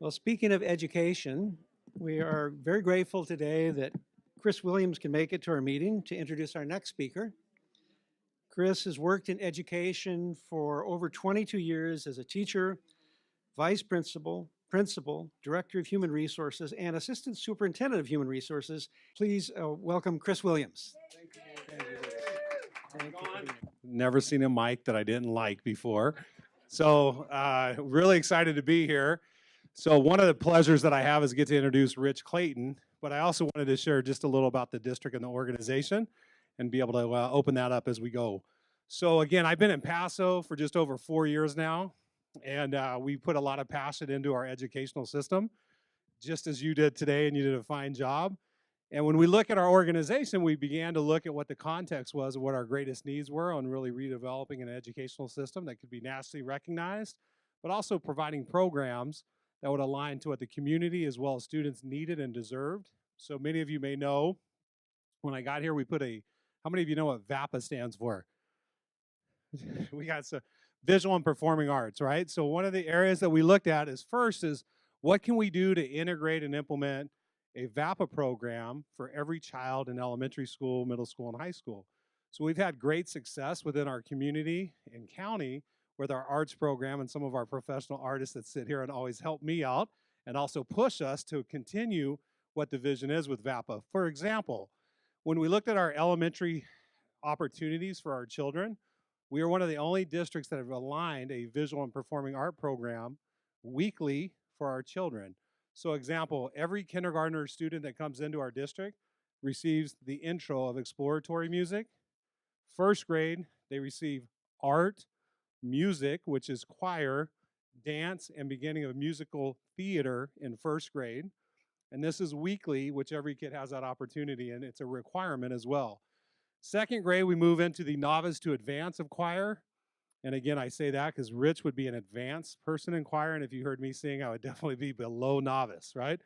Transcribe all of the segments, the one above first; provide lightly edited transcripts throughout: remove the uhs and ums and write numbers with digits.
Well, speaking of education, we are very grateful today that Chris Williams can make it to our meeting to introduce our next speaker. Chris has worked in education for over 22 years as a teacher, vice principal, director of human resources, and assistant superintendent of human resources. Please welcome Chris Williams. Never seen a mic that I didn't like before. So really excited to be here. So one of the pleasures that I have is get to introduce Rich Clayton, but I also wanted to share just a little about the district and the organization and be able to open that up as we go. So again, I've been in Paso for just over 4 years now, and we put a lot of passion into our educational system, just as you did today, and you did a fine job. And when we look at our organization, we began to look at what the context was and what our greatest needs were on really redeveloping an educational system that could be nationally recognized, but also providing programs that would align to what the community as well as students needed and deserved. So many of you may know when I got here, we put how many of you know what VAPA stands for? We got some visual and performing arts, right? So one of the areas that we looked at is first is what can we do to integrate and implement a VAPA program for every child in elementary school, middle school, and high school. So we've had great success within our community and county with our arts program and some of our professional artists that sit here and always help me out and also push us to continue what the vision is with VAPA. For example, when we looked at our elementary opportunities for our children, we are one of the only districts that have aligned a visual and performing art program weekly for our children. So example, every kindergartner student that comes into our district receives the intro of exploratory music. First grade, they receive art, music, which is choir, dance, and beginning of musical theater in first grade. And this is weekly, which every kid has that opportunity, and it's a requirement as well. Second grade, we move into the novice to advanced of choir. And again, I say that because Rich would be an advanced person in choir, and if you heard me sing, I would definitely be below novice, right?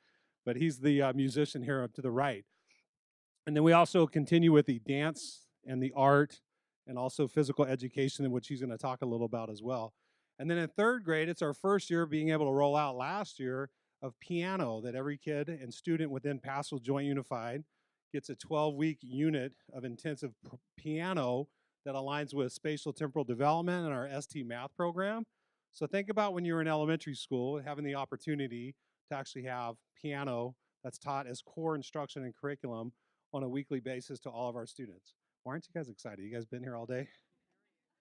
But he's the musician here up to the right. And then we also continue with the dance and the art and also physical education, in which he's going to talk a little about as well. And then in third grade, it's our first year being able to roll out last year of piano that every kid and student within Paso Joint Unified gets a 12-week unit of intensive piano that aligns with spatial temporal development and our ST math program. So think about when you're in elementary school, having the opportunity to actually have piano that's taught as core instruction and curriculum on a weekly basis to all of our students. Why aren't you guys excited? You guys been here all day?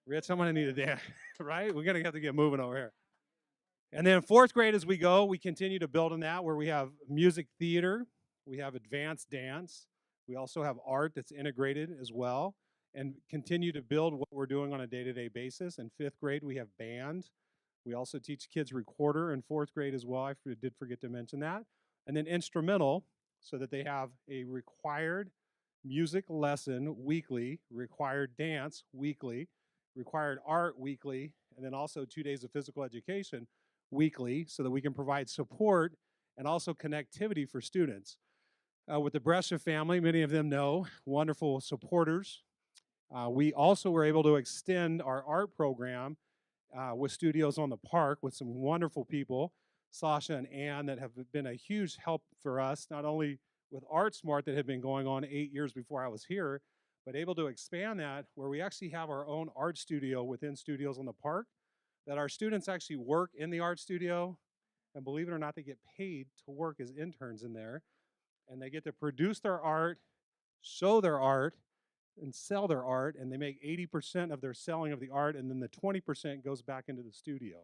Rich, I'm gonna need a dance, right? We're gonna have to get moving over here. And then fourth grade as we go, we continue to build on that where we have music theater, we have advanced dance, we also have art that's integrated as well, and continue to build what we're doing on a day-to-day basis. In fifth grade, we have band. We also teach kids recorder in fourth grade as well. I did forget to mention that. And then instrumental, so that they have a required music lesson weekly, required dance weekly, required art weekly, and then also 2 days of physical education weekly so that we can provide support and also connectivity for students. With the Brescia family, many of them know, wonderful supporters. We also were able to extend our art program with studios on the park with some wonderful people, Sasha and Ann, that have been a huge help for us, not only with Art Smart that had been going on 8 years before I was here, but able to expand that where we actually have our own art studio within studios on the park, that our students actually work in the art studio, and believe it or not, they get paid to work as interns in there, and they get to produce their art, show their art, and sell their art, and they make 80% of their selling of the art, and then the 20% goes back into the studio.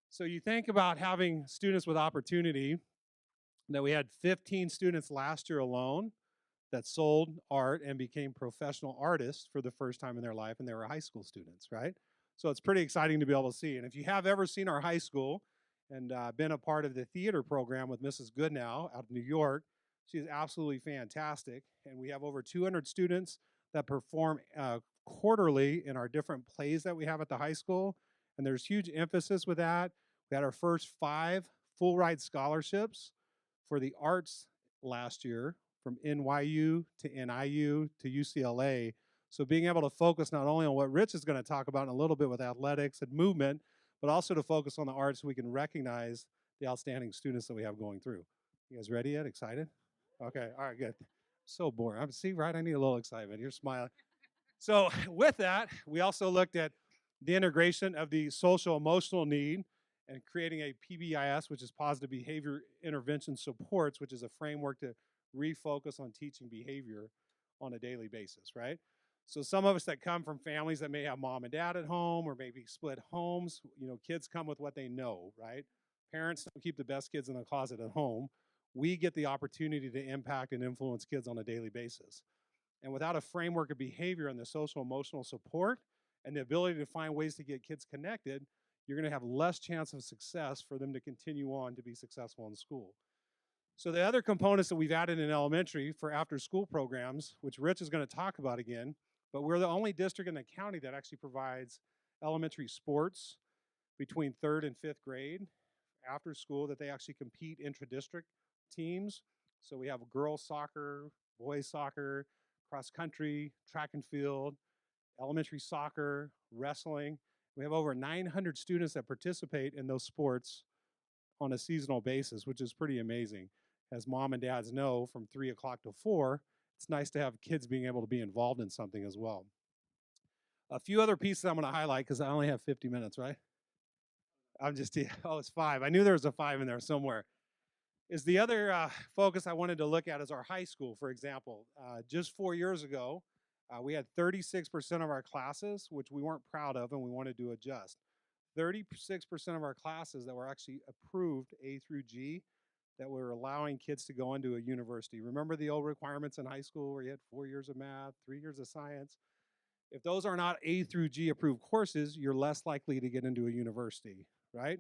So you think about having students with opportunity, that we had 15 students last year alone that sold art and became professional artists for the first time in their life, and they were high school students, right? So it's pretty exciting to be able to see. And if you have ever seen our high school and been a part of the theater program with Mrs. Goodnow out of New York, she's absolutely fantastic. And we have over 200 students that perform quarterly in our different plays that we have at the high school. And there's huge emphasis with that. We had our first 5 full ride scholarships for the arts last year from NYU to NIU to UCLA. So being able to focus not only on what Rich is going to talk about in a little bit with athletics and movement, but also to focus on the arts so we can recognize the outstanding students that we have going through. You guys ready yet? Excited? Okay, all right, good. So boring. I'm see, right? I need a little excitement. You're smiling. So with that, we also looked at the integration of the social emotional need and creating a PBIS, which is positive behavior intervention supports, which is a framework to refocus on teaching behavior on a daily basis, right? So some of us that come from families that may have mom and dad at home or maybe split homes, kids come with what they know, right? Parents don't keep the best kids in the closet at home. We get the opportunity to impact and influence kids on a daily basis. And without a framework of behavior and the social emotional support and the ability to find ways to get kids connected, you're going to have less chance of success for them to continue on to be successful in school. So the other components that we've added in elementary for after school programs, which Rich is going to talk about again, but we're the only district in the county that actually provides elementary sports between third and fifth grade after school, that they actually compete intra-district teams. So we have girls soccer, boys soccer, cross country, track and field, elementary soccer, wrestling. We have over 900 students that participate in those sports on a seasonal basis, which is pretty amazing. As mom and dads know, from 3 o'clock to 4, it's nice to have kids being able to be involved in something as well. A few other pieces I'm going to highlight because I only have 50 minutes, right? I'm just, oh, it's 5. I knew there was a 5 in there somewhere. Is the other focus I wanted to look at is our high school, for example. Just 4 years ago, we had 36% of our classes, which we weren't proud of and we wanted to adjust. 36% of our classes that were actually approved A through G, that were allowing kids to go into a university. Remember the old requirements in high school where you had 4 years of math, 3 years of science? If those are not A through G approved courses, you're less likely to get into a university, right?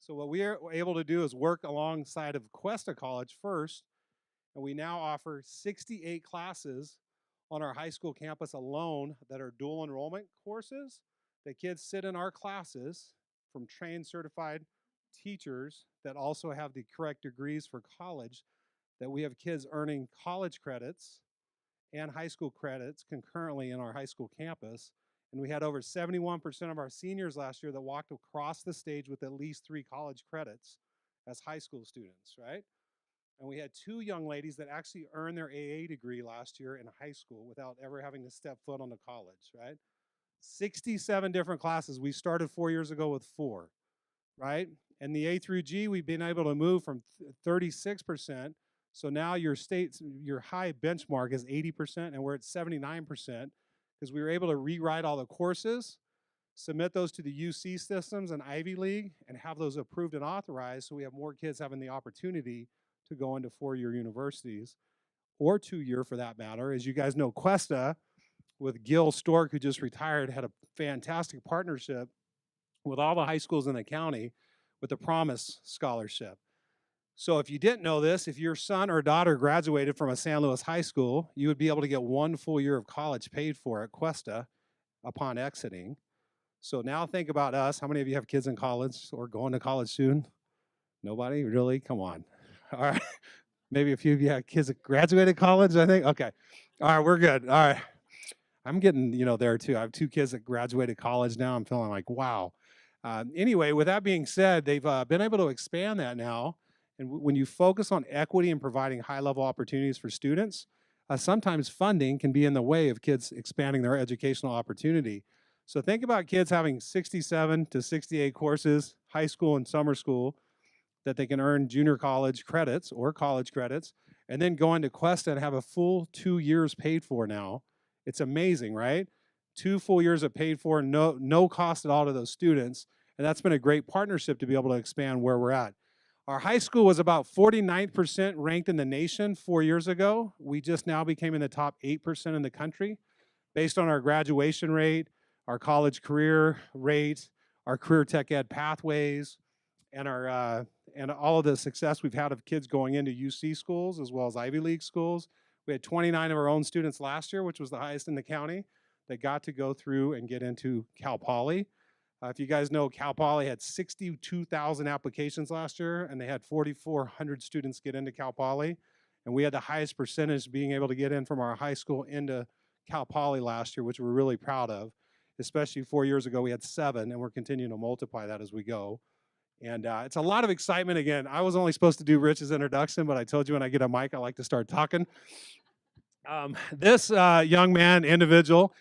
So what we are able to do is work alongside of Cuesta College first, and we now offer 68 classes on our high school campus alone that are dual enrollment courses. The kids sit in our classes from trained certified teachers that also have the correct degrees for college, that we have kids earning college credits and high school credits concurrently in our high school campus. And we had over 71% of our seniors last year that walked across the stage with at least 3 college credits as high school students, right? And we had 2 young ladies that actually earned their AA degree last year in high school without ever having to step foot on the college, right? 67 different classes. We started 4 years ago with 4, right? And the A through G, we've been able to move from 36%. So now your high benchmark is 80%, and we're at 79% because we were able to rewrite all the courses, submit those to the UC systems and Ivy League, and have those approved and authorized so we have more kids having the opportunity to go into 4-year universities, or 2-year for that matter. As you guys know, Cuesta, with Gil Stork, who just retired, had a fantastic partnership with all the high schools in the county with the Promise Scholarship. So if you didn't know this, if your son or daughter graduated from a San Luis high school, you would be able to get 1 full year of college paid for at Cuesta upon exiting. So now think about us. How many of you have kids in college or going to college soon? Nobody? Really? Come on. All right. Maybe a few of you have kids that graduated college, I think. Okay. All right, we're good. All right. I'm getting, there too. I have 2 kids that graduated college now. I'm feeling like, wow. Anyway, with that being said, they've been able to expand that now. And when you focus on equity and providing high-level opportunities for students, sometimes funding can be in the way of kids expanding their educational opportunity. So think about kids having 67 to 68 courses, high school and summer school, that they can earn junior college credits or college credits, and then go into Cuesta and have a full 2 years paid for now. It's amazing, right? 2 full years of paid for, no cost at all to those students. And that's been a great partnership to be able to expand where we're at. Our high school was about 49% ranked in the nation 4 years ago. We just now became in the top 8% in the country based on our graduation rate, our college career rate, our career tech ed pathways, and our and all of the success we've had of kids going into UC schools as well as Ivy League schools. We had 29 of our own students last year, which was the highest in the county, that got to go through and get into Cal Poly. If you guys know, Cal Poly had 62,000 applications last year, and they had 4,400 students get into Cal Poly. And we had the highest percentage being able to get in from our high school into Cal Poly last year, which we're really proud of. Especially 4 years ago, we had 7, and we're continuing to multiply that as we go. And it's a lot of excitement. Again, I was only supposed to do Rich's introduction, but I told you when I get a mic, I like to start talking. This young man, individual,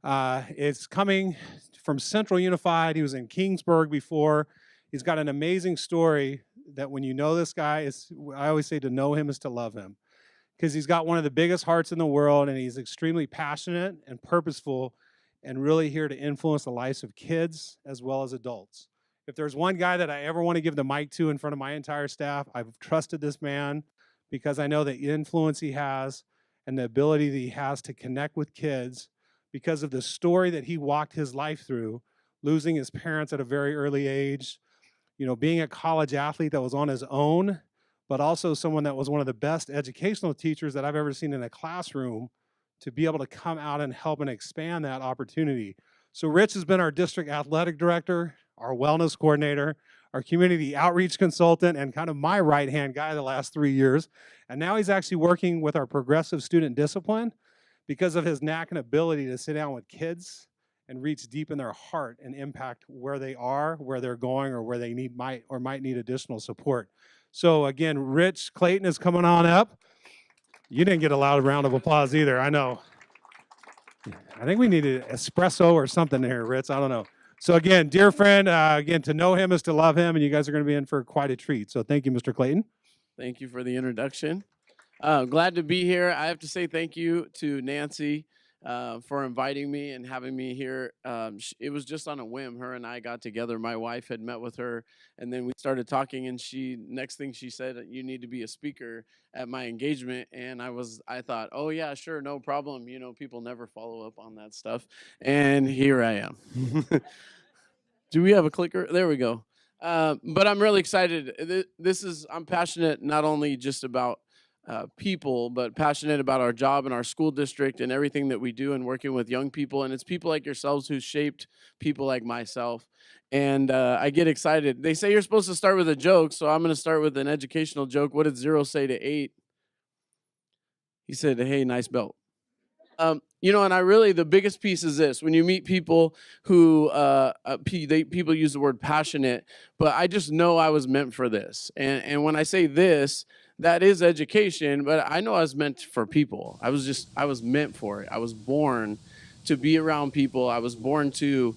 is coming from Central Unified. He was in Kingsburg before. He's got an amazing story that when you know this guy, I always say to know him is to love him, because he's got one of the biggest hearts in the world, and he's extremely passionate and purposeful and really here to influence the lives of kids as well as adults. If there's one guy that I ever want to give the mic to in front of my entire staff, I've trusted this man because I know the influence he has and the ability that he has to connect with kids because of the story that he walked his life through, losing his parents at a very early age, being a college athlete that was on his own, but also someone that was one of the best educational teachers that I've ever seen in a classroom to be able to come out and help and expand that opportunity. So Rich has been our district athletic director, our wellness coordinator, our community outreach consultant, and kind of my right-hand guy the last 3 years. And now he's actually working with our progressive student discipline because of his knack and ability to sit down with kids and reach deep in their heart and impact where they are, where they're going, or where they might need additional support. So again, Rich Clayton is coming on up. You didn't get a loud round of applause either, I know. I think we need an espresso or something here, Rich, I don't know. So again, dear friend, again, to know him is to love him, and you guys are gonna be in for quite a treat. So thank you, Mr. Clayton. Thank you for the introduction. Glad to be here. I have to say thank you to Nancy for inviting me and having me here. It was just on a whim. Her and I got together. My wife had met with her, and then we started talking. And next thing she said, "You need to be a speaker at my engagement." And I thought, "Oh yeah, sure, no problem." People never follow up on that stuff, and here I am. Do we have a clicker? There we go. But I'm really excited. I'm passionate not only just about people, but passionate about our job and our school district and everything that we do and working with young people. And it's people like yourselves who shaped people like myself. And I get excited. They say you're supposed to start with a joke, so I'm going to start with an educational joke. What did 0 say to 8? He said, "Hey, nice belt." And the biggest piece is this: when you meet people who people use the word passionate, but I just know I was meant for this. And when I say this, that is education, but I know I was meant for people. I was meant for it. I was born to be around people. I was born to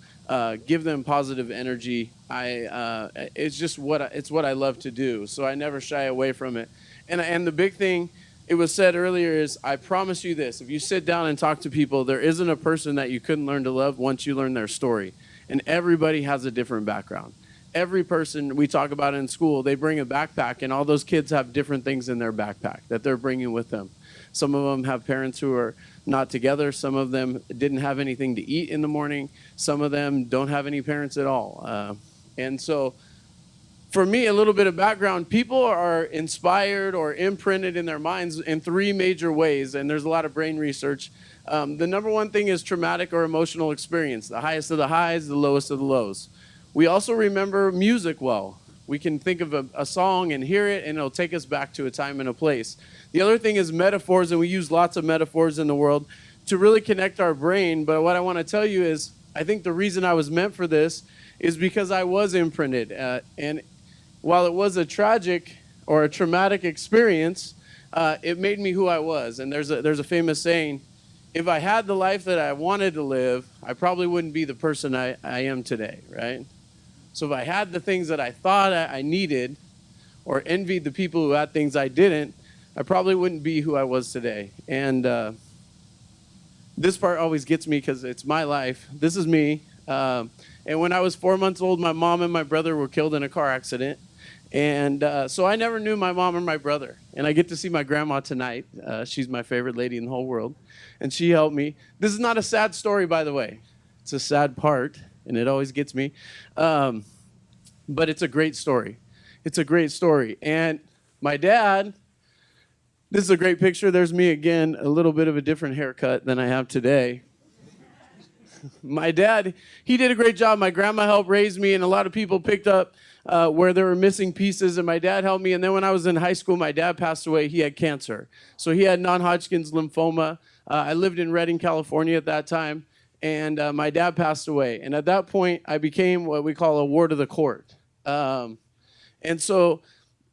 give them positive energy. It's what I love to do. So I never shy away from it. And the big thing, it was said earlier, is I promise you this: if you sit down and talk to people, there isn't a person that you couldn't learn to love once you learn their story. And everybody has a different background. Every person we talk about in school, they bring a backpack, and all those kids have different things in their backpack that they're bringing with them. Some of them have parents who are not together. Some of them didn't have anything to eat in the morning. Some of them don't have any parents at all. And so for me, a little bit of background: people are inspired or imprinted in their minds in 3 major ways, and there's a lot of brain research. The number one thing is traumatic or emotional experience, the highest of the highs, the lowest of the lows. We also remember music well. We can think of a song and hear it, and it'll take us back to a time and a place. The other thing is metaphors, and we use lots of metaphors in the world to really connect our brain. But what I want to tell you is, I think the reason I was meant for this is because I was imprinted. And while it was a tragic or a traumatic experience, it made me who I was. And there's a famous saying: if I had the life that I wanted to live, I probably wouldn't be the person I am today, right? So if I had the things that I thought I needed, or envied the people who had things I didn't, I probably wouldn't be who I was today. And this part always gets me because it's my life. This is me. And when I was 4 months old, my mom and my brother were killed in a car accident. And so I never knew my mom or my brother. And I get to see my grandma tonight. She's my favorite lady in the whole world. And she helped me. This is not a sad story, by the way. It's a sad part, and it always gets me. But it's a great story. It's a great story. And my dad, this is a great picture. There's me again, a little bit of a different haircut than I have today. My dad, he did a great job. My grandma helped raise me, and a lot of people picked up where there were missing pieces, and my dad helped me. And then when I was in high school, my dad passed away. He had cancer. So he had non-Hodgkin's lymphoma. I lived in Redding, California at that time, and my dad passed away. And at that point, I became what we call a ward of the court. And so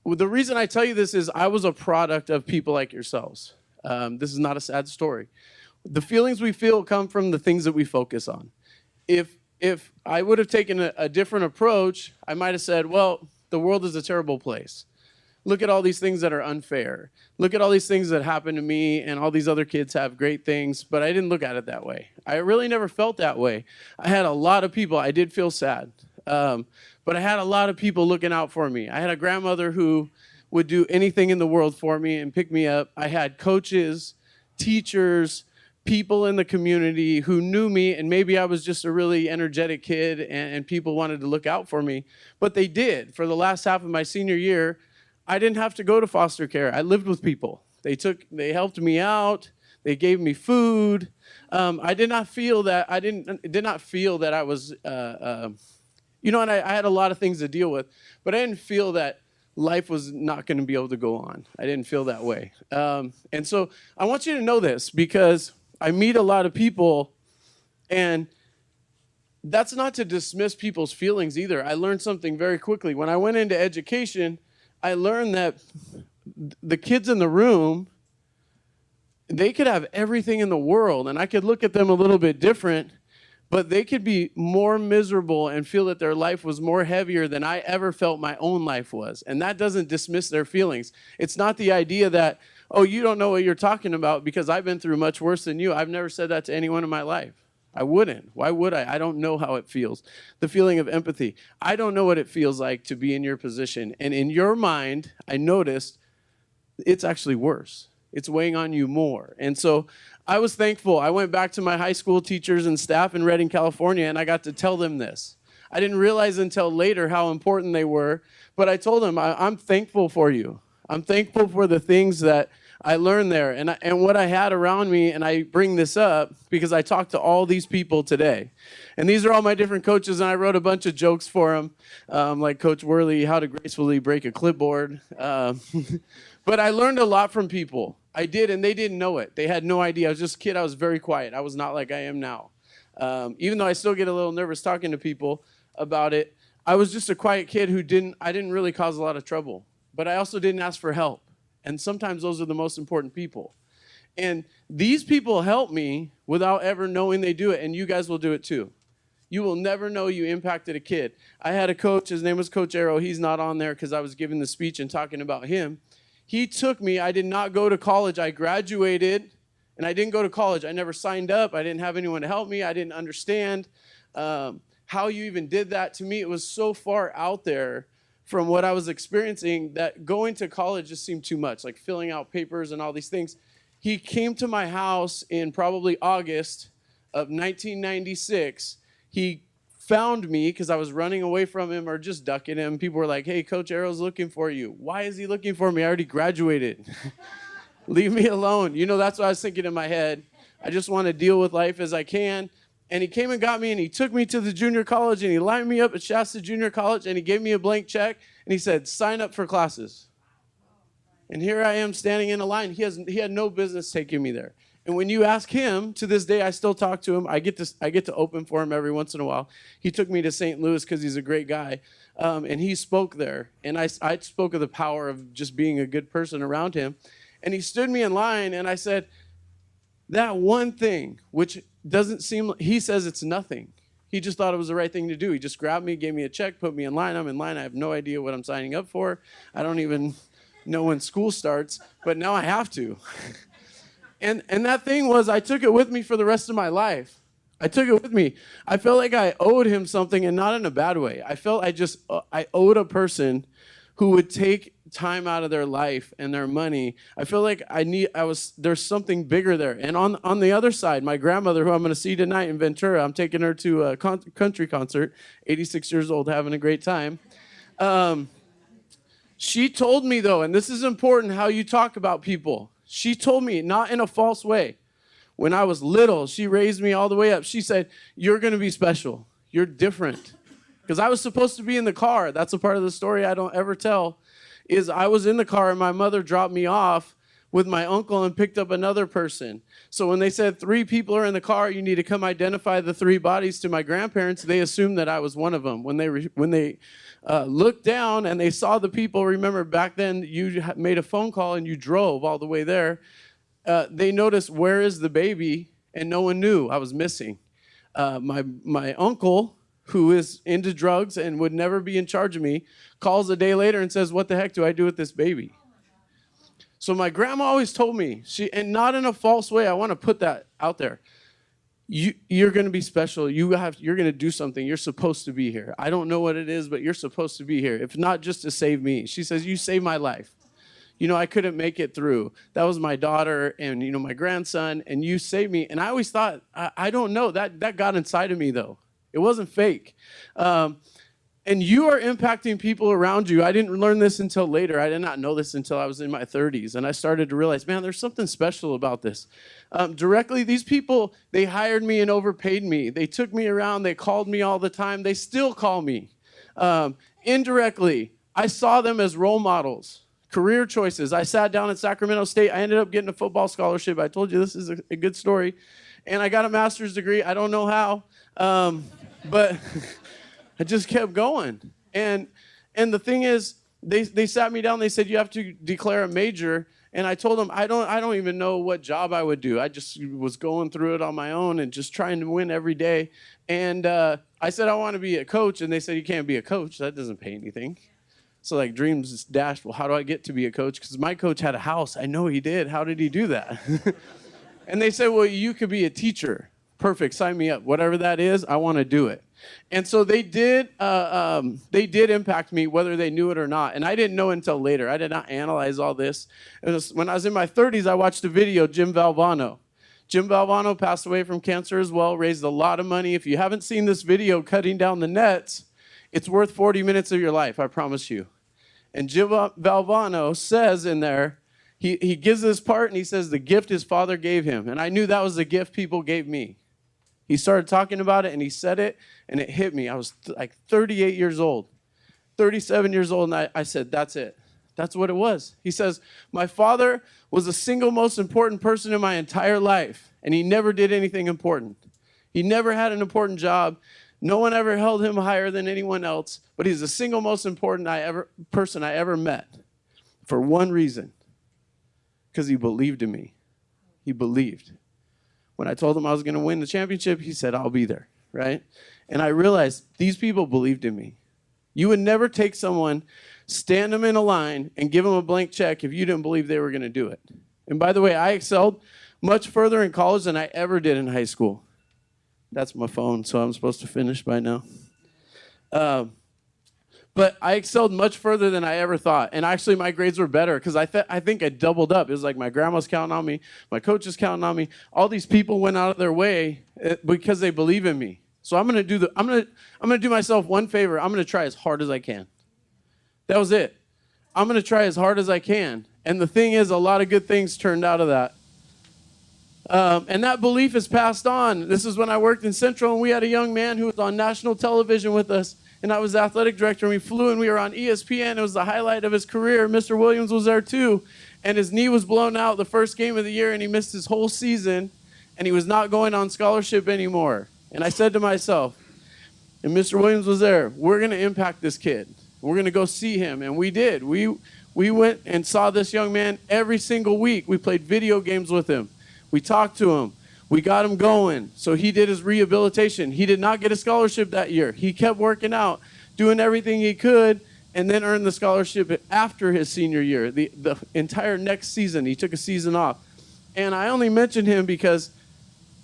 the reason I tell you this is I was a product of people like yourselves. This is not a sad story. The feelings we feel come from the things that we focus on. If I would have taken a different approach, I might have said, well, the world is a terrible place. Look at all these things that are unfair. Look at all these things that happen to me, and all these other kids have great things, but I didn't look at it that way. I really never felt that way. I had a lot of people. I did feel sad, but I had a lot of people looking out for me. I had a grandmother who would do anything in the world for me and pick me up. I had coaches, teachers, people in the community who knew me, and maybe I was just a really energetic kid and people wanted to look out for me, but they did. For the last half of my senior year, I didn't have to go to foster care. I lived with people. They helped me out. They gave me food. I did not feel that I was, and I had a lot of things to deal with, but I didn't feel that life was not going to be able to go on. I didn't feel that way. And so I want you to know this, because I meet a lot of people, and that's not to dismiss people's feelings either. I learned something very quickly. When I went into education, I learned that the kids in the room, they could have everything in the world, and I could look at them a little bit different, but they could be more miserable and feel that their life was more heavier than I ever felt my own life was. And that doesn't dismiss their feelings. It's not the idea that, oh, you don't know what you're talking about because I've been through much worse than you. I've never said that to anyone in my life. I wouldn't. Why would I? I don't know how it feels. The feeling of empathy. I don't know what it feels like to be in your position. And in your mind, I noticed it's actually worse. It's weighing on you more. And so I was thankful. I went back to my high school teachers and staff in Redding, California, and I got to tell them this. I didn't realize until later how important they were, but I told them, I'm thankful for you. I'm thankful for the things that I learned there and what I had around me, and I bring this up because I talked to all these people today. And these are all my different coaches, and I wrote a bunch of jokes for them, like Coach Worley, how to gracefully break a clipboard. But I learned a lot from people. I did, and they didn't know it. They had no idea. I was just a kid. I was very quiet. I was not like I am now. Even though I still get a little nervous talking to people about it, I was just a quiet kid I didn't really cause a lot of trouble. But I also didn't ask for help. And sometimes those are the most important people. And these people help me without ever knowing they do it, and you guys will do it too. You will never know you impacted a kid. I had a coach, his name was Coach Arrow. He's not on there because I was giving the speech and talking about him. He took me. I did not go to college. I graduated, and I didn't go to college. I never signed up. I didn't have anyone to help me. I didn't understand how you even did that. To me, it was so far out there from what I was experiencing that going to college just seemed too much, like filling out papers and all these things. He came to my house in probably August of 1996. He found me because I was running away from him or just ducking him. People were like, hey, Coach Arrow's looking for you. Why is he looking for me? I already graduated. Leave me alone. That's what I was thinking in my head. I just want to deal with life as I can. And he came and got me, and he took me to the junior college, and he lined me up at Shasta Junior College, and he gave me a blank check, and he said, sign up for classes. And here I am standing in a line. He had no business taking me there. And when you ask him, to this day, I still talk to him. I get to open for him every once in a while. He took me to St. Louis because he's a great guy, and he spoke there. And I spoke of the power of just being a good person around him. And he stood me in line, and I said, that one thing, which doesn't seem, he says it's nothing. He just thought it was the right thing to do. He just grabbed me, gave me a check, put me in line. I'm in line. I have no idea what I'm signing up for. I don't even know when school starts, but now I have to. And that thing was, I took it with me for the rest of my life. I took it with me. I felt like I owed him something, and not in a bad way. I felt I owed a person who would take time out of their life and their money. I feel like there's something bigger there. And on the other side, my grandmother, who I'm going to see tonight in Ventura, I'm taking her to a country concert, 86 years old, having a great time. She told me, though, and this is important how you talk about people. She told me, not in a false way. When I was little, she raised me all the way up. She said, you're going to be special. You're different. Because I was supposed to be in the car. That's a part of the story I don't ever tell, is I was in the car and my mother dropped me off with my uncle and picked up another person. So when they said 3 people are in the car, you need to come identify the 3 bodies to my grandparents, they assumed that I was one of them. When they looked down and they saw the people, remember back then you made a phone call and you drove all the way there, they noticed, where is the baby? And no one knew I was missing. My uncle, who is into drugs and would never be in charge of me, calls a day later and says, what the heck do I do with this baby? So my grandma always told me, and not in a false way, I want to put that out there. You're going to be special. You're going to do something. You're supposed to be here. I don't know what it is, but you're supposed to be here. If not just to save me. She says, you saved my life. I couldn't make it through. That was my daughter and, my grandson, and you saved me. And I always thought, I don't know, that got inside of me, though. It wasn't fake. And you are impacting people around you. I didn't learn this until later. I did not know this until I was in my 30s. And I started to realize, man, there's something special about this. Directly, these people, they hired me and overpaid me. They took me around. They called me all the time. They still call me. Indirectly, I saw them as role models. Career choices. I sat down at Sacramento State. I ended up getting a football scholarship. I told you this is a good story. And I got a master's degree. I don't know how, but I just kept going. And the thing is, they sat me down. They said, you have to declare a major. And I told them, I don't even know what job I would do. I just was going through it on my own and just trying to win every day. And I said, I want to be a coach. And they said, you can't be a coach. That doesn't pay anything. So like dreams dashed, well, how do I get to be a coach? Because my coach had a house. I know he did. How did he do that? And they said, well, you could be a teacher. Perfect, sign me up. Whatever that is, I want to do it. And so they did impact me, whether they knew it or not. And I didn't know until later. I did not analyze all this. When I was in my 30s, I watched a video, Jim Valvano. Jim Valvano passed away from cancer as well, raised a lot of money. If you haven't seen this video, Cutting Down the Nets, it's worth 40 minutes of your life, I promise you. And Jim Valvano says in there, he gives this part and he says the gift his father gave him. And I knew that was the gift people gave me. He started talking about it and he said it and it hit me. I was like 38 years old, 37 years old, and I said, that's it. That's what it was. He says, my father was the single most important person in my entire life, and he never did anything important. He never had an important job. No one ever held him higher than anyone else, but he's the single most important person I ever met for one reason, because he believed in me. He believed. When I told him I was going to win the championship, he said, I'll be there, right? And I realized these people believed in me. You would never take someone, stand them in a line, and give them a blank check if you didn't believe they were going to do it. And by the way, I excelled much further in college than I ever did in high school. That's my phone, so I'm supposed to finish by now. But I excelled much further than I ever thought. And actually, my grades were better because I think I doubled up. It was like my grandma's counting on me. My coach is counting on me. All these people went out of their way because they believe in me. So I'm going to do myself one favor. I'm going to try as hard as I can. That was it. I'm going to try as hard as I can. And the thing is, a lot of good things turned out of that. And that belief is passed on. This is when I worked in Central, and we had a young man who was on national television with us, and I was the athletic director, and we flew, and we were on ESPN. It was the highlight of his career. Mr. Williams was there too, and his knee was blown out the first game of the year, and he missed his whole season, and he was not going on scholarship anymore. And I said to myself, and Mr. Williams was there, we're going to impact this kid. We're going to go see him, and we did. We went and saw this young man every single week. We played video games with him. We talked to him. We got him going. So he did his rehabilitation. He did not get a scholarship that year. He kept working out, doing everything he could, and then earned the scholarship after his senior year. The entire next season, he took a season off. And I only mentioned him because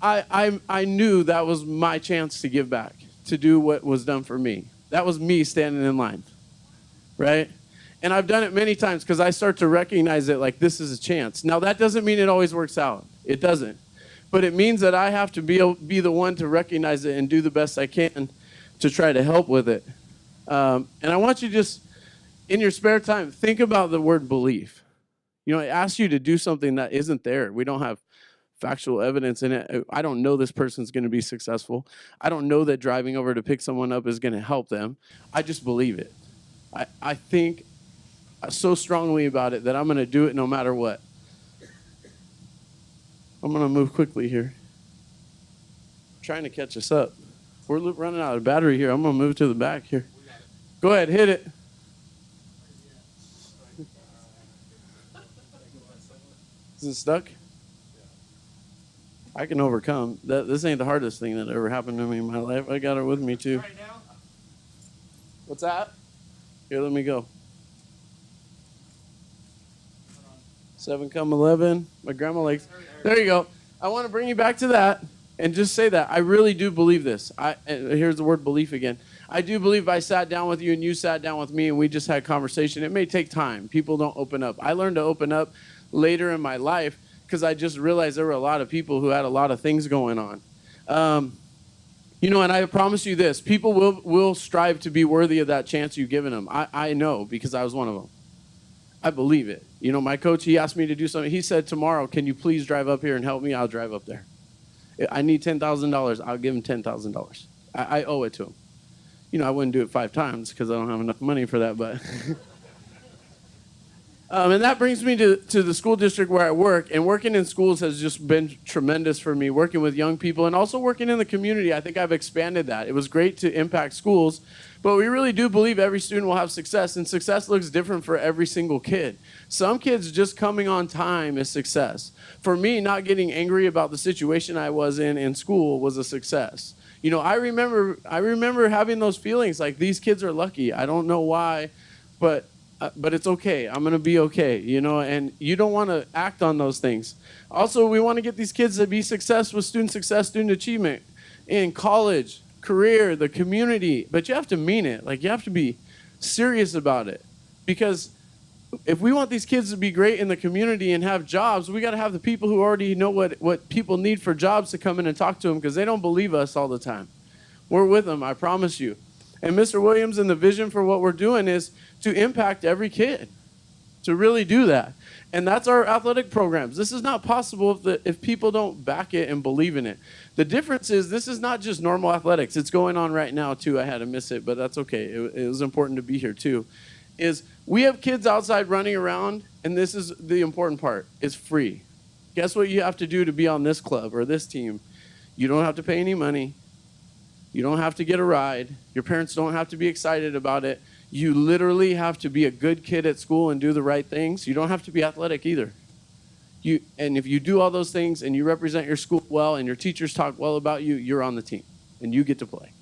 I knew that was my chance to give back, to do what was done for me. That was me standing in line, right? And I've done it many times because I start to recognize it like this is a chance. Now, that doesn't mean it always works out. It doesn't. But it means that I have to be the one to recognize it and do the best I can to try to help with it. And I want you to just, in your spare time, think about the word belief. You know, I ask you to do something that isn't there. We don't have factual evidence in it. I don't know this person's going to be successful. I don't know that driving over to pick someone up is going to help them. I just believe it. I think so strongly about it that I'm going to do it no matter what. I'm going to move quickly here. Trying to catch us up. We're running out of battery here. I'm going to move to the back here. Go ahead, hit it. Is it stuck? I can overcome. This ain't the hardest thing that ever happened to me in my life. I got it with me too. What's that? Here, let me go. 7 come 11. My grandma likes. There you go. I want to bring you back to that and just say that I really do believe this. Here's the word belief again. I do believe if I sat down with you and you sat down with me and we just had conversation, it may take time. People don't open up. I learned to open up later in my life because I just realized there were a lot of people who had a lot of things going on. And I promise you this, people will strive to be worthy of that chance you've given them. I know because I was one of them. I believe it. My coach, he asked me to do something. He said, tomorrow, can you please drive up here and help me? I'll drive up there. I need $10,000. I'll give him $10,000. I owe it to him. I wouldn't do it 5 times because I don't have enough money for that, but... And that brings me to the school district where I work. And working in schools has just been tremendous for me, working with young people and also working in the community. I think I've expanded that. It was great to impact schools, but we really do believe every student will have success, and success looks different for every single kid. Some kids just coming on time is success. For me, not getting angry about the situation I was in school was a success. I remember having those feelings like these kids are lucky. I don't know why, but it's okay. I'm going to be okay, and you don't want to act on those things. Also, we want to get these kids to be successful with student success, student achievement in college, career, the community, but you have to mean it. Like, you have to be serious about it, because if we want these kids to be great in the community and have jobs, we got to have the people who already know what people need for jobs to come in and talk to them, because they don't believe us all the time. We're with them, I promise you. And Mr. Williams and the vision for what we're doing is to impact every kid, to really do that. And that's our athletic programs. This is not possible if people don't back it and believe in it. The difference is this is not just normal athletics. It's going on right now, too. I had to miss it, but that's okay. It was important to be here, too. Is we have kids outside running around, and this is the important part. It's free. Guess what you have to do to be on this club or this team? You don't have to pay any money. You don't have to get a ride. Your parents don't have to be excited about it. You literally have to be a good kid at school and do the right things. You don't have to be athletic either. And if you do all those things and you represent your school well and your teachers talk well about you, you're on the team and you get to play.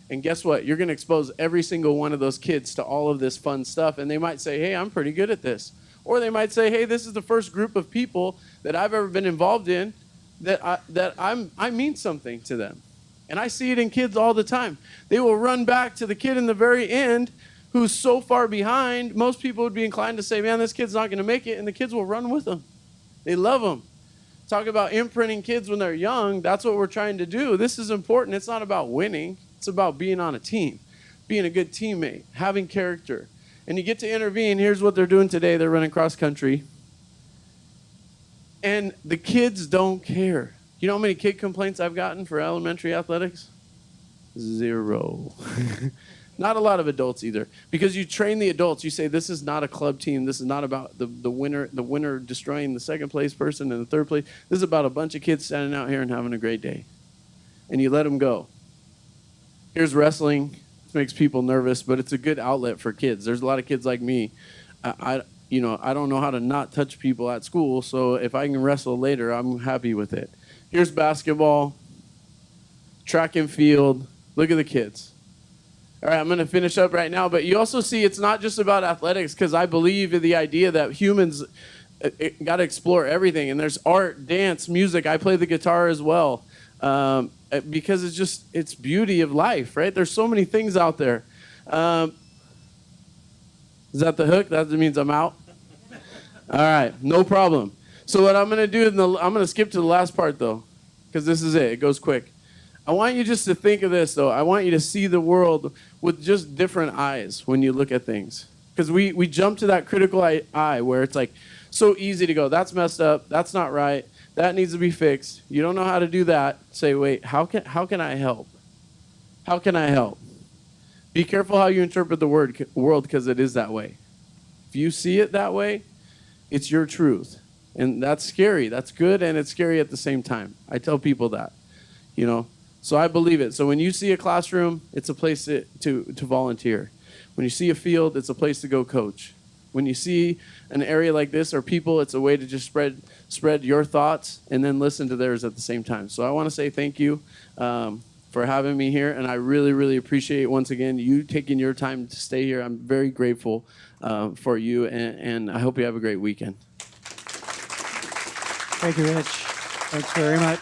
And guess what? You're going to expose every single one of those kids to all of this fun stuff. And they might say, hey, I'm pretty good at this. Or they might say, hey, this is the first group of people that I've ever been involved in that I mean something to them. And I see it in kids all the time. They will run back to the kid in the very end who's so far behind. Most people would be inclined to say, man, this kid's not going to make it. And the kids will run with them. They love them. Talk about imprinting kids when they're young. That's what we're trying to do. This is important. It's not about winning. It's about being on a team, being a good teammate, having character. And you get to intervene. Here's what they're doing today. They're running cross country. And the kids don't care. You know how many kid complaints I've gotten for elementary athletics? 0. Not a lot of adults either. Because you train the adults. You say, this is not a club team. This is not about the winner destroying the second place person and the third place. This is about a bunch of kids standing out here and having a great day. And you let them go. Here's wrestling. It makes people nervous, but it's a good outlet for kids. There's a lot of kids like me. I don't know how to not touch people at school, so if I can wrestle later, I'm happy with it. Here's basketball, track and field. Look at the kids. All right, I'm going to finish up right now, but you also see it's not just about athletics, because I believe in the idea that humans got to explore everything, and there's art, dance, music. I play the guitar as well, because it's beauty of life, right? There's so many things out there. Is that the hook? That means I'm out? All right, no problem. So what I'm going to do, I'm going to skip to the last part, though, because this is it. It goes quick. I want you just to think of this, though. I want you to see the world with just different eyes when you look at things. Because we jump to that critical eye where it's like so easy to go, that's messed up, that's not right, that needs to be fixed. You don't know how to do that. Say, wait, how can I help? How can I help? Be careful how you interpret the world, because it is that way. If you see it that way, it's your truth. And that's scary. That's good, and it's scary at the same time. I tell people that, you know. So I believe it. So when you see a classroom, it's a place to volunteer. When you see a field, it's a place to go coach. When you see an area like this or people, it's a way to just spread your thoughts and then listen to theirs at the same time. So I want to say thank you for having me here, and I really, really appreciate, once again, you taking your time to stay here. I'm very grateful for you, and I hope you have a great weekend. Thank you, Rich. Thanks very much.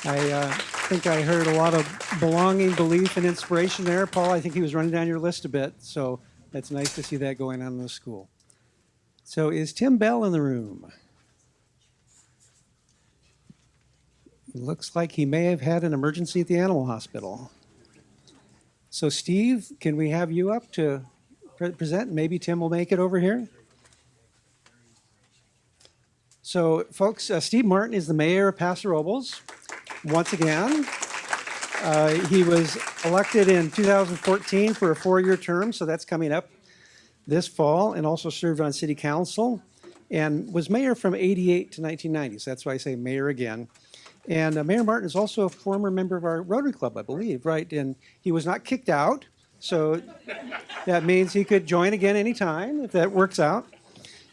I think I heard a lot of belonging, belief, and inspiration there. Paul, I think he was running down your list a bit, so it's nice to see that going on in the school. So is Tim Bell in the room? Looks like he may have had an emergency at the animal hospital. So Steve, can we have you up to present? Maybe Tim will make it over here. So folks, Steve Martin is the mayor of Paso Robles. Once again, he was elected in 2014 for a 4-year term, so that's coming up this fall, and also served on city council and was mayor from 88 to 1990. So that's why I say mayor again. And Mayor Martin is also a former member of our Rotary Club, I believe, right? And he was not kicked out, so that means he could join again anytime if that works out.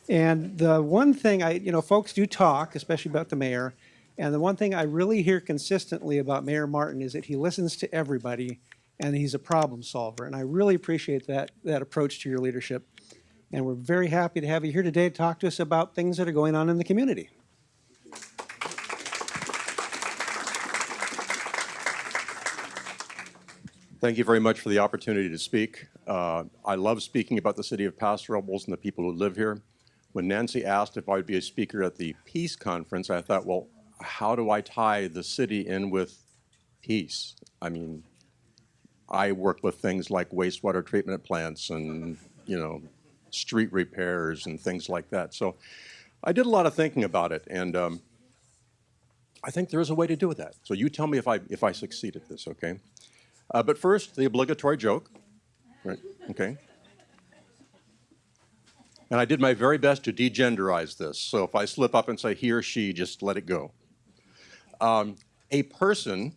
And the one thing folks do talk, especially about the mayor, and the one thing I really hear consistently about Mayor Martin is that he listens to everybody and he's a problem solver. And I really appreciate that approach to your leadership. And we're very happy to have you here today to talk to us about things that are going on in the community. Thank you very much for the opportunity to speak. I love speaking about the city of Paso Robles and the people who live here. When Nancy asked if I would be a speaker at the Peace Conference, I thought, well, how do I tie the city in with peace? I mean, I work with things like wastewater treatment plants and, street repairs and things like that. So I did a lot of thinking about it, and I think there is a way to do that. So you tell me if I succeed at this, okay? But first, the obligatory joke, right? Okay. And I did my very best to degenderize this. So if I slip up and say he or she, just let it go. A person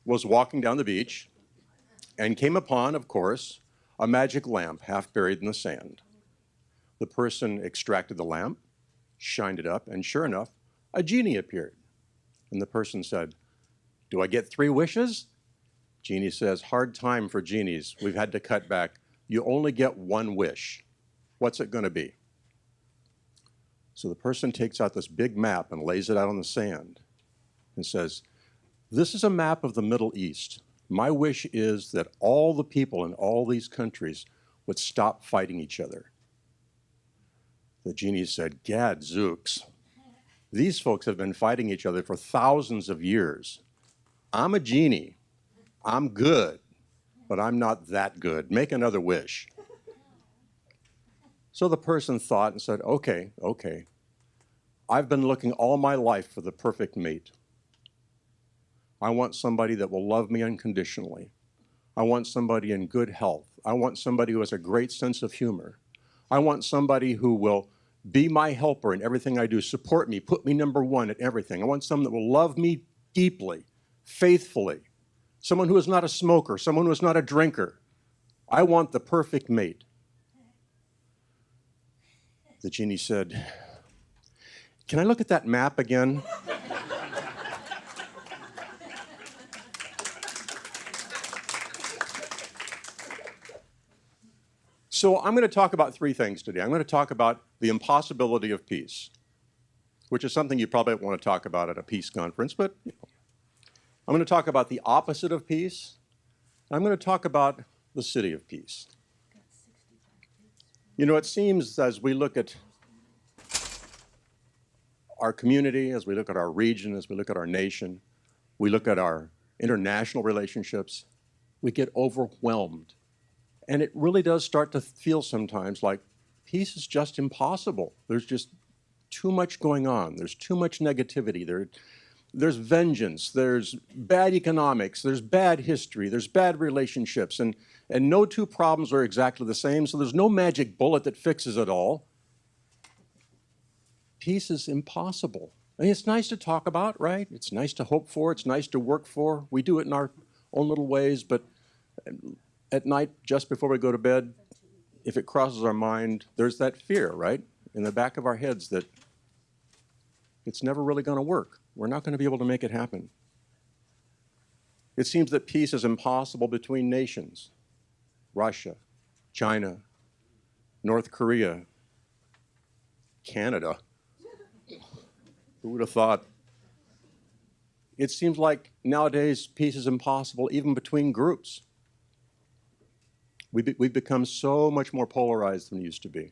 was walking down the beach and came upon, of course, a magic lamp half buried in the sand. The person extracted the lamp, shined it up, and sure enough, a genie appeared. And the person said, "Do I get 3 wishes?" Genie says, "Hard time for genies. We've had to cut back. You only get 1 wish. What's it going to be?" So the person takes out this big map and lays it out on the sand and says, "This is a map of the Middle East. My wish is that all the people in all these countries would stop fighting each other." The genie said, "Gadzooks. These folks have been fighting each other for thousands of years. I'm a genie. I'm good, but I'm not that good. Make another wish." So the person thought and said, okay. I've been looking all my life for the perfect mate. I want somebody that will love me unconditionally. I want somebody in good health. I want somebody who has a great sense of humor. I want somebody who will be my helper in everything I do, support me, put me number 1 at everything. I want someone that will love me deeply, faithfully. Someone who is not a smoker, someone who is not a drinker. I want the perfect mate. The genie said, "Can I look at that map again?" So I'm going to talk about 3 things today. I'm going to talk about the impossibility of peace, which is something you probably want to talk about at a peace conference, but I'm going to talk about the opposite of peace. I'm going to talk about the city of peace. It seems as we look at our community, as we look at our region, as we look at our nation, we look at our international relationships, we get overwhelmed. And it really does start to feel sometimes like peace is just impossible. There's just too much going on. There's too much negativity. There's vengeance. There's bad economics. There's bad history. There's bad relationships. And no 2 problems are exactly the same, so there's no magic bullet that fixes it all. peace is impossible. I mean, it's nice to talk about, right? It's nice to hope for, it's nice to work for. We do it in our own little ways, but at night, just before we go to bed, if it crosses our mind, there's that fear, right? In the back of our heads that it's never really going to work. We're not going to be able to make it happen. It seems that peace is impossible between nations. Russia, China, North Korea, Canada. Who would have thought? It seems like nowadays peace is impossible even between groups. We've become so much more polarized than we used to be.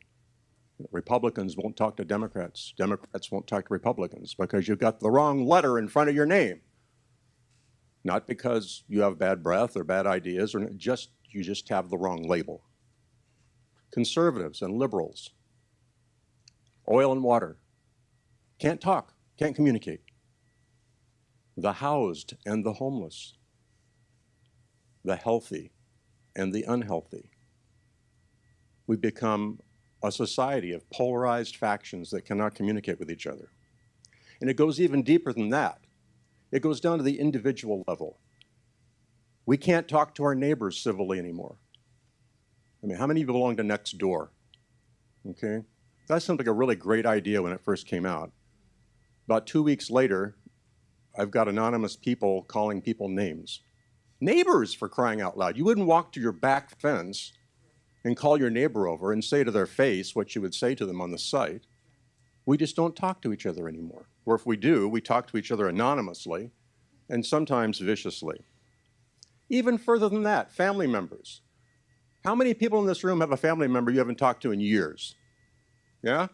Republicans won't talk to Democrats. Democrats won't talk to Republicans because you've got the wrong letter in front of your name. Not because you have bad breath or bad ideas, or you just have the wrong label. Conservatives and liberals, oil and water, can't talk, can't communicate. The housed and the homeless, the healthy and the unhealthy. We've become a society of polarized factions that cannot communicate with each other. And it goes even deeper than that. It goes down to the individual level. We can't talk to our neighbors civilly anymore. I mean, how many of you belong to next door? Okay? That sounded like a really great idea when it first came out. About 2 weeks later, I've got anonymous people calling people names. Neighbors, for crying out loud. You wouldn't walk to your back fence and call your neighbor over and say to their face what you would say to them on the site. We just don't talk to each other anymore. Or if we do, we talk to each other anonymously and sometimes viciously. Even further than that, family members. How many people in this room have a family member you haven't talked to in years? Yeah?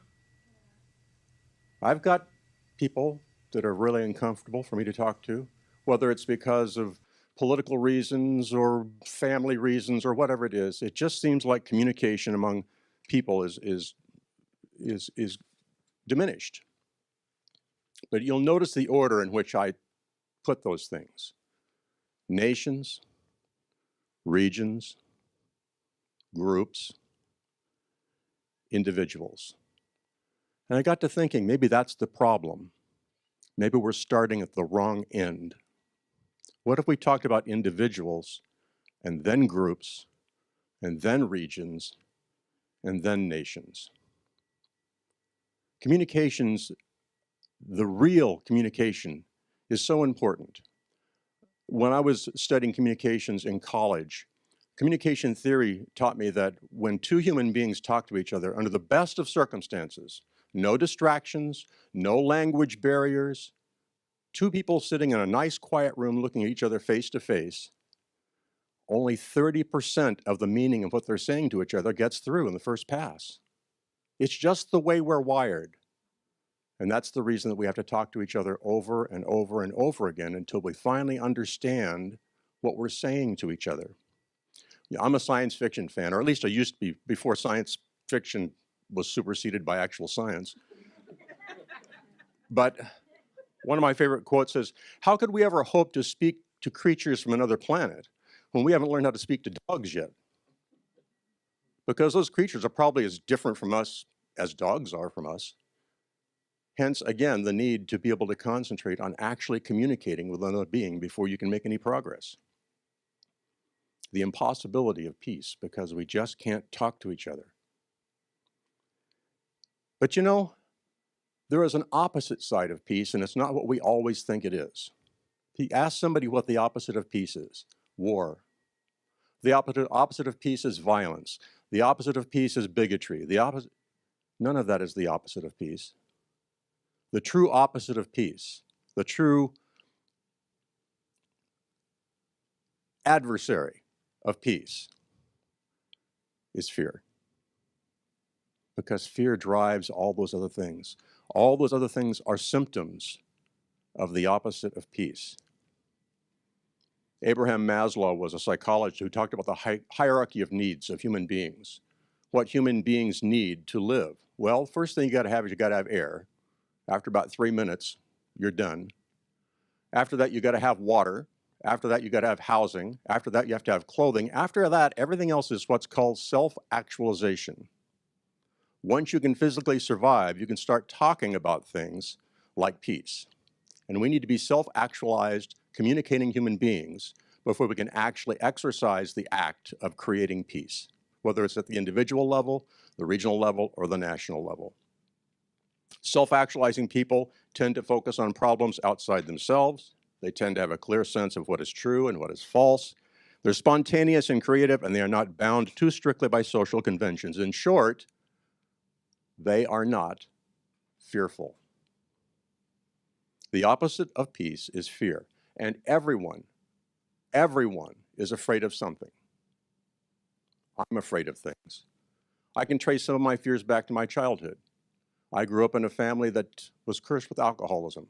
I've got people that are really uncomfortable for me to talk to, whether it's because of political reasons or family reasons or whatever it is. It just seems like communication among people is diminished. But you'll notice the order in which I put those things. Nations, regions, groups, individuals. And I got to thinking, maybe that's the problem. Maybe we're starting at the wrong end. What if we talked about individuals and then groups and then regions and then nations? Communications, the real communication, is so important. When I was studying communications in college, communication theory taught me that when two human beings talk to each other under the best of circumstances, no distractions, no language barriers, two people sitting in a nice quiet room looking at each other face to face, only 30% of the meaning of what they're saying to each other gets through in the first pass. It's just the way we're wired. And that's the reason that we have to talk to each other over and over and over again until we finally understand what we're saying to each other. Yeah, I'm a science fiction fan, or at least I used to be before science fiction was superseded by actual science. But one of my favorite quotes is, how could we ever hope to speak to creatures from another planet when we haven't learned how to speak to dogs yet? Because those creatures are probably as different from us as dogs are from us. Hence, again, the need to be able to concentrate on actually communicating with another being before you can make any progress. The impossibility of peace because we just can't talk to each other. But you know, there is an opposite side of peace, and it's not what we always think it is. Ask somebody what the opposite of peace is. War. The opposite of peace is violence. The opposite of peace is bigotry. None of that is the opposite of peace. The true opposite of peace, the true adversary of peace is fear. Because fear drives all those other things. All those other things are symptoms of the opposite of peace. Abraham Maslow was a psychologist who talked about the hierarchy of needs of human beings. What human beings need to live. Well, first thing you got to have is you got to have air. After about 3 minutes, you're done. After that, you got to have water. After that, you got to have housing. After that, you have to have clothing. After that, everything else is what's called self-actualization. Once you can physically survive, you can start talking about things like peace. And we need to be self-actualized, communicating human beings before we can actually exercise the act of creating peace, whether it's at the individual level, the regional level, or the national level. Self-actualizing people tend to focus on problems outside themselves. They tend to have a clear sense of what is true and what is false. They're spontaneous and creative, and they are not bound too strictly by social conventions. In short, they are not fearful. The opposite of peace is fear, and everyone is afraid of something. I'm afraid of things. I can trace some of my fears back to my childhood. I grew up in a family that was cursed with alcoholism.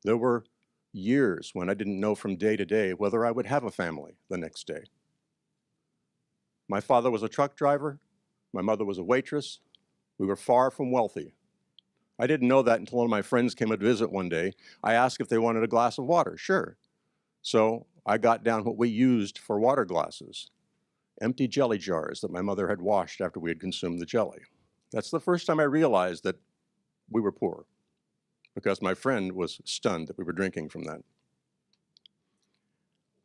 There were years when I didn't know from day to day whether I would have a family the next day. My father was a truck driver. My mother was a waitress. We were far from wealthy. I didn't know that until one of my friends came to visit one day. I asked if they wanted a glass of water. Sure. So I got down what we used for water glasses, empty jelly jars that my mother had washed after we had consumed the jelly. That's the first time I realized that we were poor, because my friend was stunned that we were drinking from that.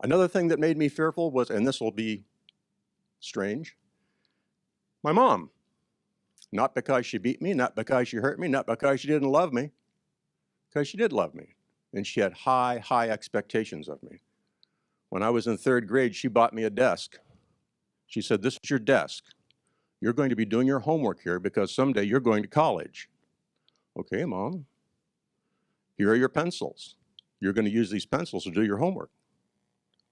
Another thing that made me fearful was, and this will be strange, my mom. Not because she beat me, not because she hurt me, not because she didn't love me, because she did love me. And she had high, high expectations of me. When I was in 3rd grade, she bought me a desk. She said, "This is your desk. You're going to be doing your homework here because someday you're going to college." "Okay, Mom. Here are your pencils. You're going to use these pencils to do your homework."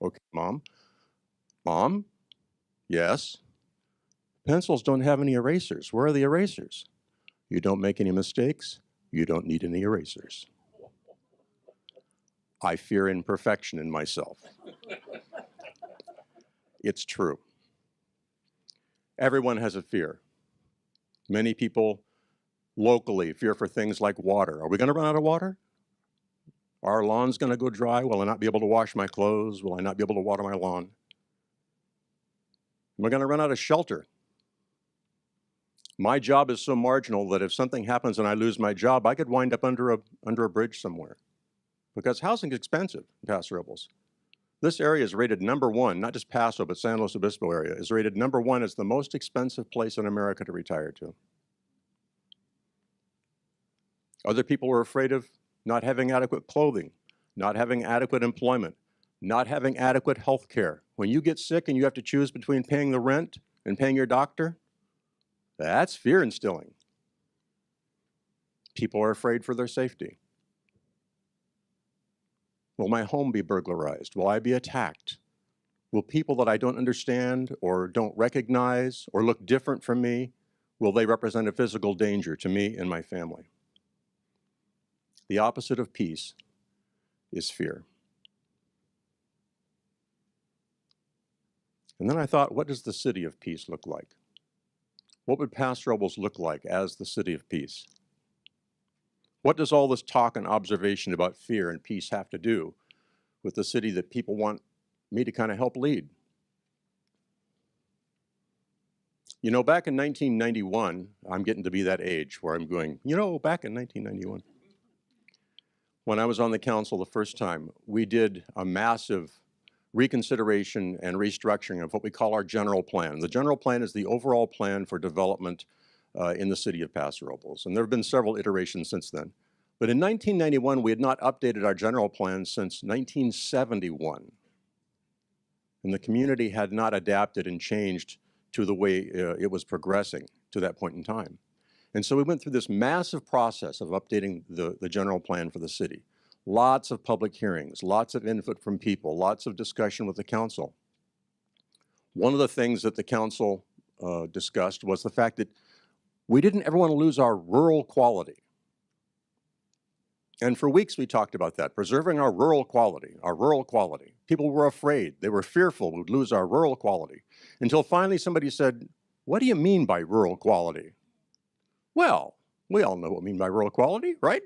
"Okay, Mom." "Mom?" "Yes." "Pencils don't have any erasers. Where are the erasers?" "You don't make any mistakes. You don't need any erasers." I fear imperfection in myself. It's true. Everyone has a fear. Many people locally fear for things like water. Are we going to run out of water? Are our lawns going to go dry? Will I not be able to wash my clothes? Will I not be able to water my lawn? Am I going to run out of shelter? My job is so marginal that if something happens and I lose my job, I could wind up under a bridge somewhere. Because housing is expensive in Paso Robles. This area is rated #1, not just Paso, but San Luis Obispo area, is rated #1 as the most expensive place in America to retire to. Other people are afraid of not having adequate clothing, not having adequate employment, not having adequate health care. When you get sick and you have to choose between paying the rent and paying your doctor, that's fear instilling. People are afraid for their safety. Will my home be burglarized? Will I be attacked? Will people that I don't understand or don't recognize or look different from me, will they represent a physical danger to me and my family? The opposite of peace is fear. And then I thought, what does the city of peace look like? What would Paso Robles look like as the city of peace? What does all this talk and observation about fear and peace have to do with the city that people want me to kind of help lead? You know, back in 1991, I'm getting to be that age where I'm going, back in 1991. When I was on the council the first time, we did a massive reconsideration and restructuring of what we call our general plan. The general plan is the overall plan for development in the city of Paso Robles. And there have been several iterations since then. But in 1991, we had not updated our general plan since 1971. And the community had not adapted and changed to the way it was progressing to that point in time. And so we went through this massive process of updating the general plan for the city. Lots of public hearings, lots of input from people, lots of discussion with the council. One of the things that the council discussed was the fact that we didn't ever want to lose our rural quality. And for weeks we talked about that, preserving our rural quality, our rural quality. People were afraid, they were fearful we'd lose our rural quality. Until finally somebody said, "What do you mean by rural quality?" Well, we all know what we mean by rural quality, right?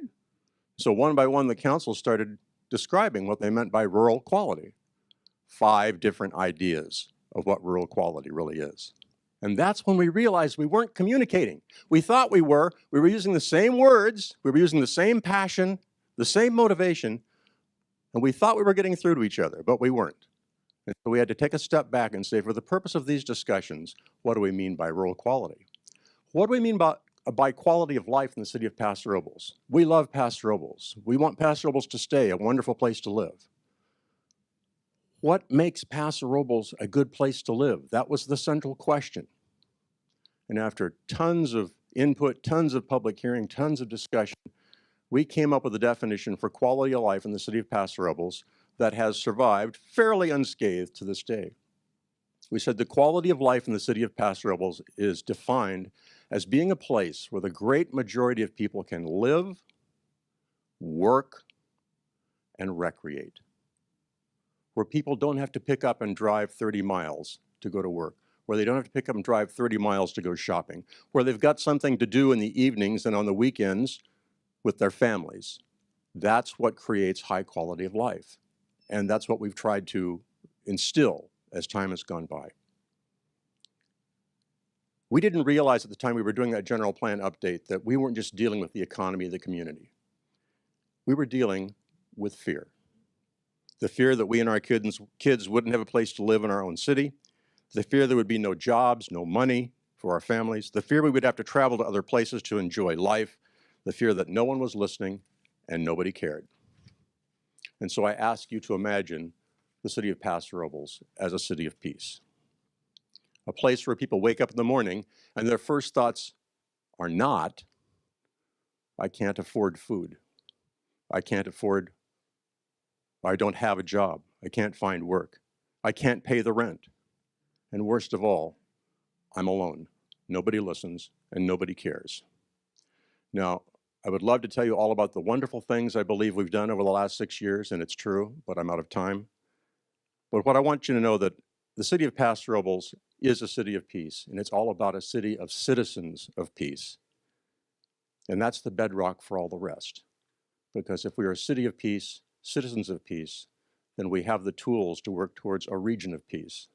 So one by one the council started describing what they meant by rural quality. 5 different ideas of what rural quality really is. And that's when we realized we weren't communicating. We thought we were. We were using the same words. We were using the same passion, the same motivation. And we thought we were getting through to each other, but we weren't. And so we had to take a step back and say, for the purpose of these discussions, what do we mean by rural quality? What do we mean by quality of life in the city of Paso Robles? We love Paso Robles. We want Paso Robles to stay a wonderful place to live. What makes Paso Robles a good place to live? That was the central question. And after tons of input, tons of public hearing, tons of discussion, we came up with a definition for quality of life in the city of Paso Robles that has survived fairly unscathed to this day. We said the quality of life in the city of Paso Robles is defined as being a place where the great majority of people can live, work, and recreate. Where people don't have to pick up and drive 30 miles to go to work, where they don't have to pick up and drive 30 miles to go shopping, where they've got something to do in the evenings and on the weekends with their families. That's what creates high quality of life. And that's what we've tried to instill as time has gone by. We didn't realize at the time we were doing that general plan update that we weren't just dealing with the economy of the community. We were dealing with fear. The fear that we and our kids wouldn't have a place to live in our own city, the fear there would be no jobs, no money for our families, the fear we would have to travel to other places to enjoy life, the fear that no one was listening and nobody cared. And so I ask you to imagine the city of Paso Robles as a city of peace. A place where people wake up in the morning and their first thoughts are not, I can't afford food. I don't have a job. I can't find work. I can't pay the rent. And worst of all, I'm alone. Nobody listens and nobody cares. Now, I would love to tell you all about the wonderful things I believe we've done over the last 6 years, and it's true, but I'm out of time. But what I want you to know that the city of Paso Robles is a city of peace, and it's all about a city of citizens of peace. And that's the bedrock for all the rest. Because if we are a city of peace, citizens of peace, then we have the tools to work towards a region of peace,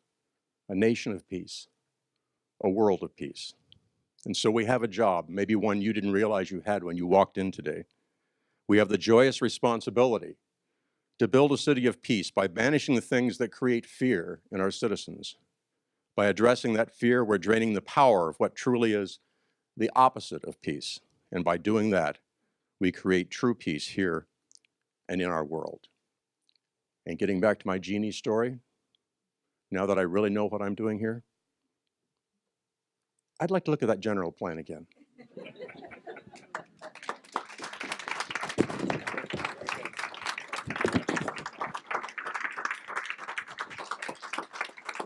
a nation of peace, a world of peace. And so we have a job, maybe one you didn't realize you had when you walked in today. We have the joyous responsibility to build a city of peace by banishing the things that create fear in our citizens. By addressing that fear, we're draining the power of what truly is the opposite of peace. And by doing that, we create true peace here and in our world. And getting back to my genie story, now that I really know what I'm doing here, I'd like to look at that general plan again.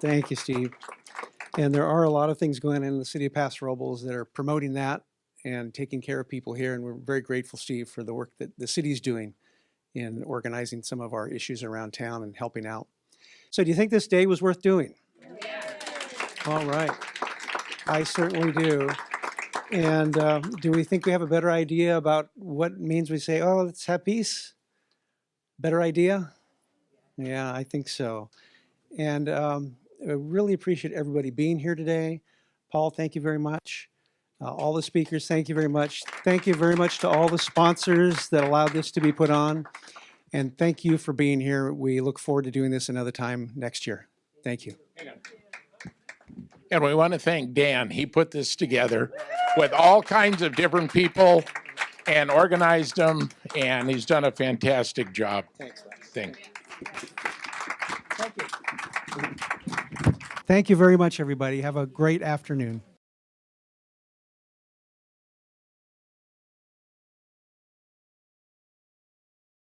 Thank you, Steve. And there are a lot of things going on in the city of Paso Robles that are promoting that and taking care of people here. And we're very grateful, Steve, for the work that the city's doing in organizing some of our issues around town and helping out. So do you think this day was worth doing? All right. I certainly do. And do we think we have a better idea about what it means we say, oh, let's have peace? Better idea? Yeah, I think so. And I really appreciate everybody being here today. Paul, thank you very much. All the speakers, thank you very much. Thank you very much to all the sponsors that allowed this to be put on. And thank you for being here. We look forward to doing this another time next year. Thank you. And we want to thank Dan. He put this together with all kinds of different people and organized them, and he's done a fantastic job. Thanks, Les. Thank you. Thank you very much, everybody. Have a great afternoon.